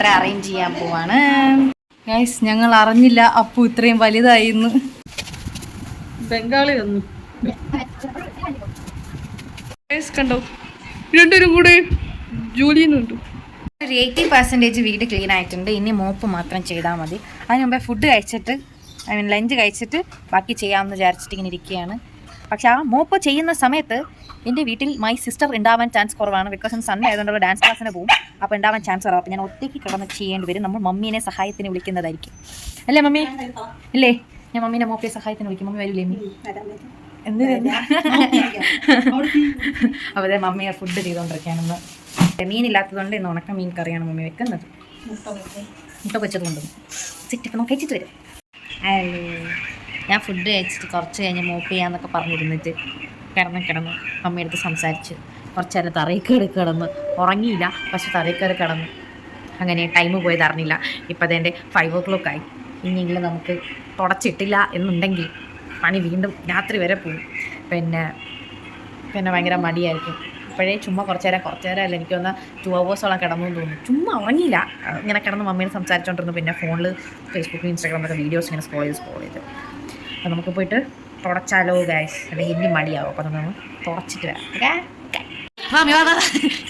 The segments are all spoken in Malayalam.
തിയേറ്റർ അറേഞ്ച് ചെയ്യാൻ പോവാണ്. ഗൈസ്, ഞങ്ങൾ അറിഞ്ഞില്ല അപ്പു ഇത്രയും വലുതായിന്ന്. ബംഗാളി വന്നു കണ്ടോ, രണ്ടുപേരും കൂടെ ജോലി ചെയ്യുന്നുണ്ട്. ഒരു 80% വീട് ക്ലീൻ ആയിട്ടുണ്ട്. ഇനി മോപ്പ് മാത്രം ചെയ്താൽ മതി. അതിന് മുമ്പേ ഫുഡ് കഴിച്ചിട്ട് ലഞ്ച് കഴിച്ചിട്ട് ബാക്കി ചെയ്യാമെന്ന് വിചാരിച്ചിട്ട് ഇങ്ങനെ ഇരിക്കുകയാണ്. പക്ഷെ ആ മോപ്പ് ചെയ്യുന്ന സമയത്ത് എൻ്റെ വീട്ടിൽ മൈ സിസ്റ്റർ ഉണ്ടാവാൻ ചാൻസ് കുറവാണ്. ബിക്കോസ് സൺഡേ ആയതുകൊണ്ടുള്ള ഡാൻസ് ക്ലാസ്സിന് പോകും. അപ്പോൾ ഉണ്ടാവാൻ ചാൻസ് കുറവാണ്. അപ്പോൾ ഞാൻ ഒറ്റയ്ക്ക് കിടന്ന് ചെയ്യേണ്ടി വരും. നമ്മൾ മമ്മീനെ സഹായത്തിന് വിളിക്കുന്നതായിരിക്കും. അല്ലേ മമ്മി? ഇല്ലേ, ഞാൻ മമ്മീനെ മോപ്പിയെ സഹായത്തിന് വിളിക്കും. മമ്മി വരില്ലേ? എന്ത് അവിടെ മമ്മിയെ ഫുഡ് ചെയ്തുകൊണ്ടിരിക്കുകയാണെന്ന്. മീനില്ലാത്തതുകൊണ്ട് ഇന്ന് ഉണക്ക മീൻ കറിയാണ് മമ്മി വെക്കുന്നത്. മുട്ട വെച്ചതുകൊണ്ട് സെറ്റൊക്കെ കഴിച്ചിട്ട് വരും. ഞാൻ ഫുഡ് കഴിച്ചിട്ട് കുറച്ച് കഴിഞ്ഞ് മോപ്പ് ചെയ്യാന്നൊക്കെ പറഞ്ഞിരുന്നിട്ട് കിടന്ന് മമ്മിയെടുത്ത് സംസാരിച്ച് കുറച്ച് നേരം തറയിക്കറി കിടന്ന് ഉറങ്ങിയില്ല. പക്ഷെ തറയിക്കറി കിടന്നു. അങ്ങനെ ടൈം പോയത് അറിഞ്ഞില്ല. ഇപ്പം അതെൻ്റെ 5 o'clock ആയി. ഇനിയെങ്കിലും നമുക്ക് തുടച്ചിട്ടില്ല എന്നുണ്ടെങ്കിൽ പണി വീണ്ടും രാത്രി വരെ പോകും. പിന്നെ ഭയങ്കര മടിയായിരിക്കും. ഇപ്പോഴേ ചുമ്മാ കുറച്ച് നേരം അല്ല, എനിക്ക് വന്നാൽ 2 hours കിടന്നു എന്ന് തോന്നുന്നു. ചുമ്മാ ഉറങ്ങിയില്ല. ഇങ്ങനെ കിടന്ന് മമ്മീനെ സംസാരിച്ചുകൊണ്ടിരുന്നു. പിന്നെ ഫോണിൽ ഫേസ്ബുക്കിൽ ഇൻസ്റ്റാഗ്രാമിലൊക്കെ വീഡിയോസ് ഇങ്ങനെ സ്ക്രോൾ ചെയ്ത് അപ്പോൾ നമുക്ക് പോയിട്ട് തുടച്ചാലോ ഗൈസ്, അല്ലെങ്കിൽ ഇനി മടിയാവും. അപ്പോൾ നമ്മൾ തുടച്ചിട്ട് വരാം. ഓക്കെ,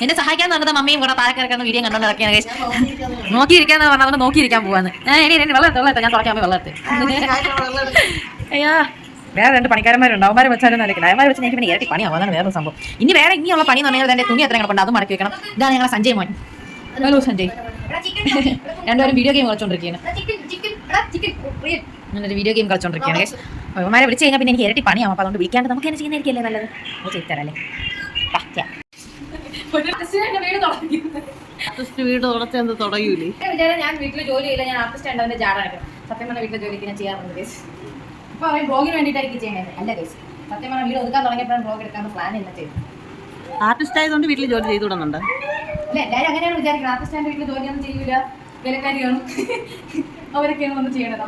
എന്നെ സഹായിക്കാൻ പറഞ്ഞത് മമ്മിയും കൂടെ താഴെ കിടക്കുന്ന വീഡിയോ കണ്ടോണ്ട് ഇറക്കിയാണ് ഗൈസ്. നോക്കിയിരിക്കാന്ന് പറഞ്ഞത് നോക്കിയിരിക്കാൻ പോവാന്ന്. വെള്ളം ഞാൻ തുടക്കാൻ വെള്ളം എടുത്ത്. അയ്യാ, വേറെ 2 പണിക്കാരന്മാരുണ്ട്. അവന്മാരെ വെച്ചാലും നിലക്കില്ല. അവന്മാരെ വെച്ച് എനിക്ക് പിന്നെ ഇരട്ടി പണിയാവും. അതാണ് വേറൊരു സംഭവം. ഇനി വേറെ ഇനിയുള്ള പണി എന്ന് പറഞ്ഞാൽ എൻ്റെ തുണി എത്ര കിടപ്പുണ്ട് അതും മടക്കി വെക്കണം. ഇതാണ് ഞങ്ങളെ സഞ്ജയ് മോൻ. ഹലോ സഞ്ജയ്. രണ്ടുപേരും വീഡിയോ ഗെയിം കളിച്ചോണ്ടിരിക്കുകയാണ്. ഞാനൊരു വീഡിയോ ഗെയിം കളിച്ചോണ്ടിരിക്കുകയാണ്. അവന്മാരെ വിളിച്ച് കഴിഞ്ഞാൽ പിന്നെ എനിക്ക് ഇരട്ടി പണിയാവും. അപ്പോൾ അതുകൊണ്ട് വിളിക്കാണ്ട് നമുക്ക് തന്നെ ചെയ്യുന്നതായിരിക്കല്ലേ നല്ലത്. അത് ചെയ്തരല്ലേ. വീട് തുടച്ചെന്ത് തുടങ്ങൂലേ? ഞാൻ വീട്ടിൽ ജോലി ചെയ്യില്ല, ഞാൻ ആർട്ടിസ്റ്റ് ഉണ്ട്, അതിന്റെ ജാടാണ്. സത്യം പറഞ്ഞ വീട്ടിലെ ജോലിക്ക് ഞാൻ ചെയ്യാറുണ്ട് കേസ്. ഇപ്പൊ അവൻ ബ്ലോഗിന് വേണ്ടിയിട്ടായിരിക്കും ചെയ്യണത്. അല്ല കേസ്, സത്യം പറഞ്ഞാൽ വീട് ഒതുക്കാൻ തുടങ്ങിയപ്പോഴാണ് ബ്ലോഗ് എടുക്കാനുള്ള പ്ലാൻ എന്നെ ചെയ്തു. ആർട്ടിസ്റ്റ് ആയതുകൊണ്ട് വീട്ടിൽ ജോലി ചെയ്തു തുടങ്ങുന്നുണ്ട്. അല്ല, എല്ലാവരും അങ്ങനെയാണ് വിചാരിക്കുന്നത്. ആർട്ടിസ്റ്റാൻ്റെ വീട്ടിൽ ജോലിയൊന്നും ചെയ്യൂല, വിലക്കാരിയാണ്, അവരൊക്കെയാണ് വന്ന് ചെയ്യണത്.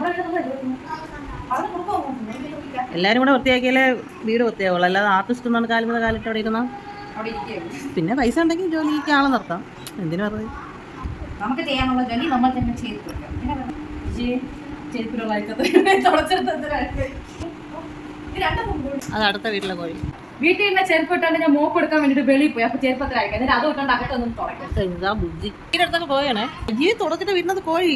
എല്ലാവരും കൂടെ വൃത്തിയാക്കിയാലേ വീട് വൃത്തിയാവുള്ളൂ. അല്ലാതെ ആർട്ടിസ്റ്റ് എന്നാണ് കാലിട്ട് അവിടെ ഇരുന്ന പിന്നെ പൈസ ഉണ്ടെങ്കിൽ ജോലിക്ക് ആളെ നിർത്താം. എന്തിനു പറഞ്ഞത്? നമുക്ക് ചെയ്യാനുള്ള ജോലി നമ്മൾ തന്നെ ചെയ്തു. അത് അടുത്ത വീട്ടിലെ കോഴി. വീട്ടിൽ നിന്ന് ചെരുപ്പ് ഇട്ടാണ്ട് ഞാൻ മോപ്പ് എടുക്കാൻ വേണ്ടിട്ട് വെളിയിൽ പോയി. അപ്പൊ ചെരുപ്പത്തിൽ അയക്കാം. എന്നിട്ട് അത് ഇട്ടാണ്ട് അകത്തൊന്നും തുടക്കാം. എന്താ ബുദ്ധി? വീടടുത്തൊക്കെ പോയണേ. ഈ തുടച്ചിട്ട് വീട്ടിനകത്ത് കോഴി.